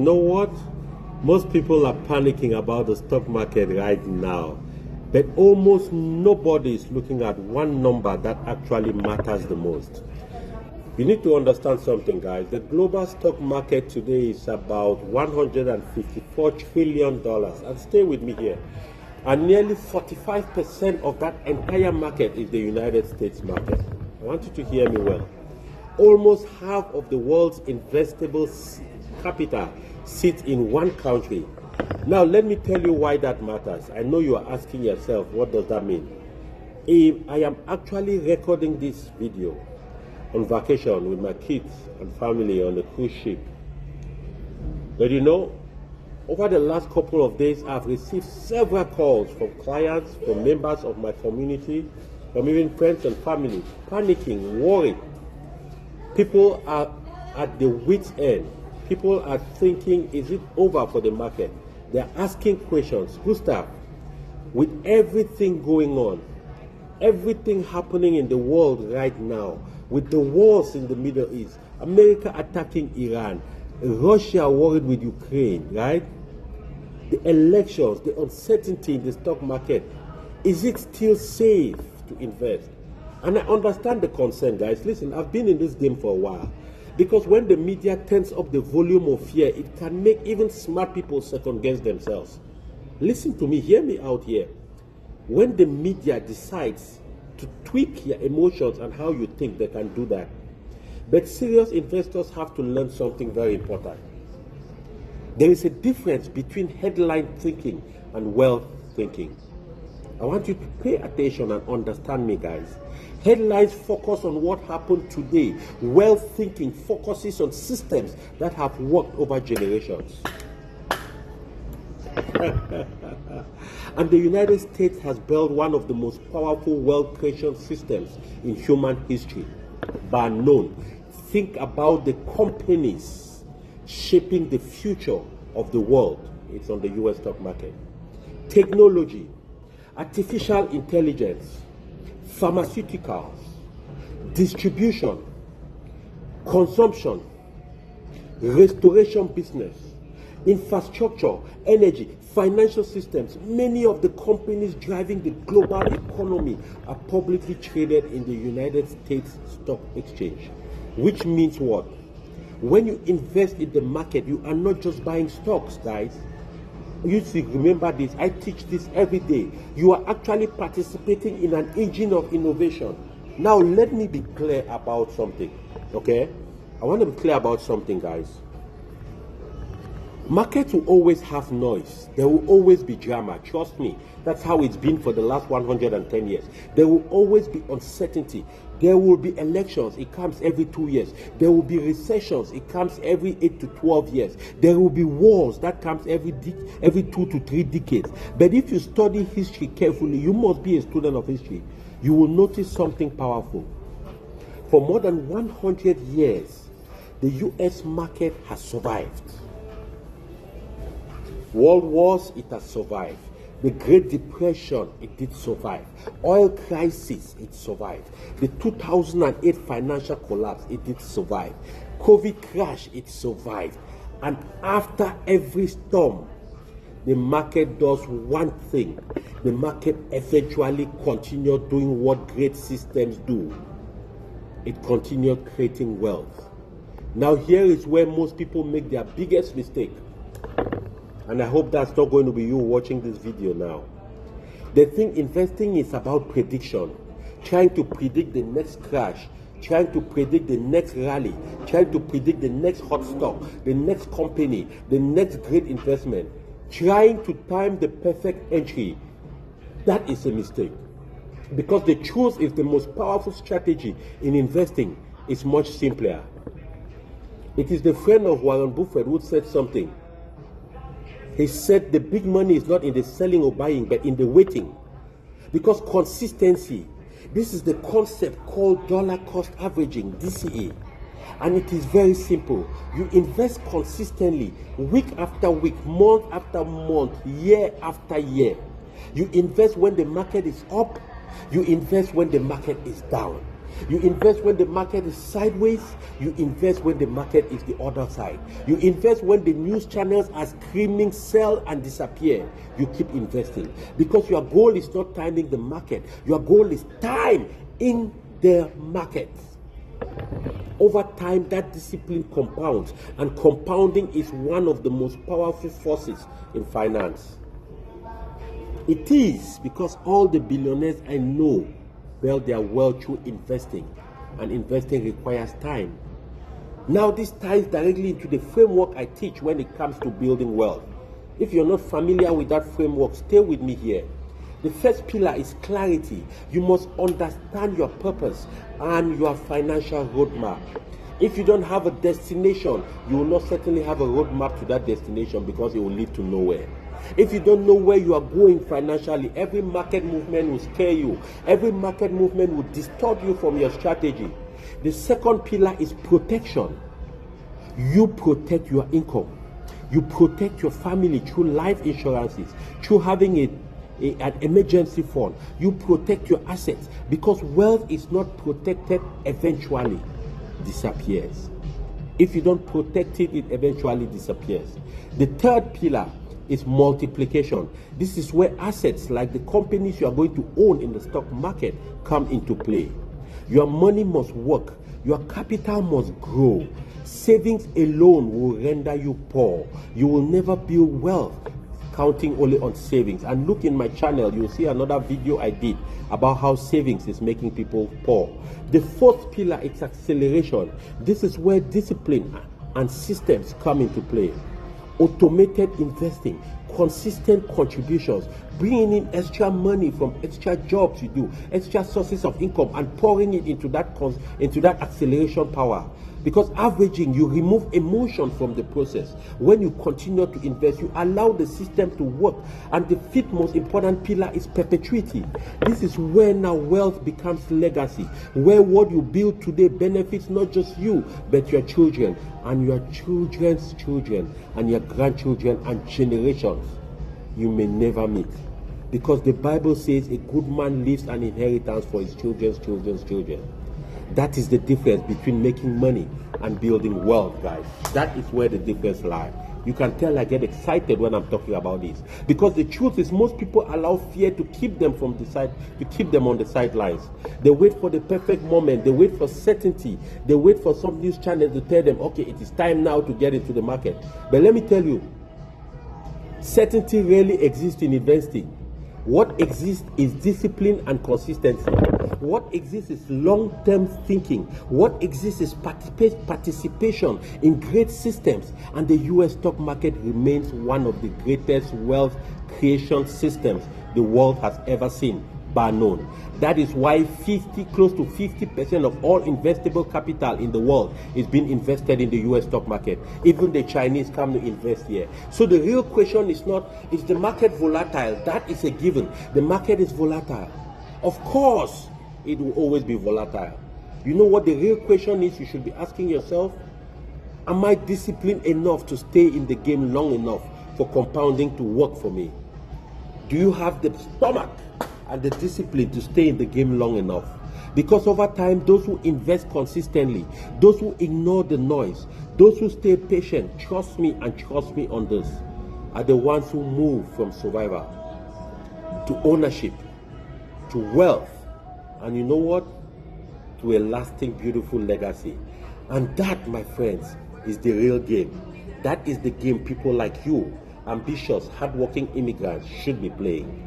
know what? Most people are panicking about the stock market right now, but almost nobody is looking at one number that actually matters the most. You need to understand something, guys. The global stock market today is about $154 trillion. And stay with me here. And nearly 45% of that entire market is the United States market. I want you to hear me well. Almost half of the world's investable capital sits in one country. Now, let me tell you why that matters. I know you are asking yourself, what does that mean? I am actually recording this video on vacation with my kids and family on a cruise ship. But you know, over the last couple of days, I've received several calls from clients, from members of my community, from even friends and family, panicking, worried. People are at the wit's end. People are thinking, is it over for the market? They're asking questions. Gustav, with everything going on, everything happening in the world right now, with the wars in the Middle East, America attacking Iran, Russia worried with Ukraine, right? The elections, the uncertainty in the stock market, is it still safe to invest? And I understand the concern, guys. Listen, I've been in this game for a while. Because when the media turns up the volume of fear, it can make even smart people second guess themselves. Listen to me, hear me out here. When the media decides to tweak your emotions and how you think, they can do that. But serious investors have to learn something very important. There is a difference between headline thinking and wealth thinking. I want you to pay attention and understand me, guys. Headlines focus on what happened today. Wealth thinking focuses on systems that have worked over generations. And the United States has built one of the most powerful wealth creation systems in human history, bar none. Think about the companies shaping the future of the world. It's on the US stock market. Technology, artificial intelligence, pharmaceuticals, distribution, consumption, restoration business, infrastructure, energy, financial systems. Many of the companies driving the global economy are publicly traded in the United States Stock Exchange. Which means what? When you invest in the market, you are not just buying stocks, guys. You see, remember this, I teach this every day. You are actually participating in an engine of innovation. Now, let me be clear about something, okay? I want to be clear about something, guys. Markets will always have noise. There will always be drama. Trust me. That's how it's been for the last 110 years. There will always be uncertainty. There will be elections. It comes every 2 years. There will be recessions. It comes every 8 to 12 years. There will be wars. That comes every 2 to 3 decades. But if you study history carefully, you must be a student of history. You will notice something powerful. For more than 100 years, the U.S. market has survived. World wars, it has survived. The Great Depression, it did survive. Oil crisis, it survived. The 2008 financial collapse, it did survive. COVID crash, it survived. And after every storm, the market does one thing. The market eventually continues doing what great systems do. It continues creating wealth. Now here is where most people make their biggest mistake. And I hope that's not going to be you watching this video now. They think investing is about prediction, trying to predict the next crash, trying to predict the next rally, trying to predict the next hot stock, the next company, the next great investment, trying to time the perfect entry. That is a mistake. Because the truth is the most powerful strategy in investing is much simpler. It is the friend of Warren Buffett who said something. He said the big money is not in the selling or buying, but in the waiting. Because consistency, this is the concept called dollar cost averaging, DCA. And it is very simple. You invest consistently, week after week, month after month, year after year. You invest when the market is up. You invest when the market is down. You invest when the market is sideways. You invest when the market is the other side. You invest when the news channels are screaming sell and disappear. You keep investing because your goal is not timing the market. Your goal is time in the market. Over time, that discipline compounds, and compounding is one of the most powerful forces in finance. It is because all the billionaires I know build their wealth through investing, and investing requires time. Now, this ties directly into the framework I teach when it comes to building wealth. If you're not familiar with that framework, stay with me here. The first pillar is clarity. You must understand your purpose and your financial roadmap. If you don't have a destination, you will not certainly have a roadmap to that destination because it will lead to nowhere. If you don't know where you are going financially, every market movement will scare you. Every market movement will distort you from your strategy. The second pillar is protection. You protect your income. You protect your family through life insurances, through having an emergency fund. You protect your assets because wealth is not protected, eventually disappears. If you don't protect it, it eventually disappears. The third pillar is multiplication. This is where assets like the companies you are going to own in the stock market come into play. Your money must work. Your capital must grow. Savings alone will render you poor. You will never build wealth counting only on savings. And look in my channel, you'll see another video I did about how savings is making people poor. The fourth pillar is acceleration. This is where discipline and systems come into play. Automated investing, consistent contributions, bringing in extra money from extra jobs you do, extra sources of income, and pouring it into that acceleration power. Because averaging, you remove emotion from the process. When you continue to invest, you allow the system to work. And the fifth most important pillar is perpetuity. This is where now wealth becomes legacy, where what you build today benefits not just you, but your children and your children's children and your grandchildren and generations you may never meet. Because the Bible says a good man leaves an inheritance for his children's children's children. That is the difference between making money and building wealth, guys. That is where the difference lies. You can tell I get excited when I'm talking about this, because the truth is most people allow fear to keep them from the side, to keep them on the sidelines. They wait for the perfect moment. They wait for certainty. They wait for some news channel to tell them, okay, it is time now to get into the market. But let me tell you, certainty rarely exists in investing. What exists is discipline and consistency. What exists is long-term thinking. What exists is participation in great systems. And the US stock market remains one of the greatest wealth creation systems the world has ever seen, bar none. That is why close to 50% of all investable capital in the world is being invested in the US stock market. Even the Chinese come to invest here. So the real question is not, is the market volatile? That is a given. The market is volatile. Of course, it will always be volatile. You know what the real question is you should be asking yourself? Am I disciplined enough to stay in the game long enough for compounding to work for me? Do you have the stomach and the discipline to stay in the game long enough? Because over time, those who invest consistently, those who ignore the noise, those who stay patient, trust me on this, are the ones who move from survival to ownership, to wealth, and you know what? To a lasting, beautiful legacy. And that, my friends, is the real game. That is the game people like you, ambitious, hardworking immigrants, should be playing.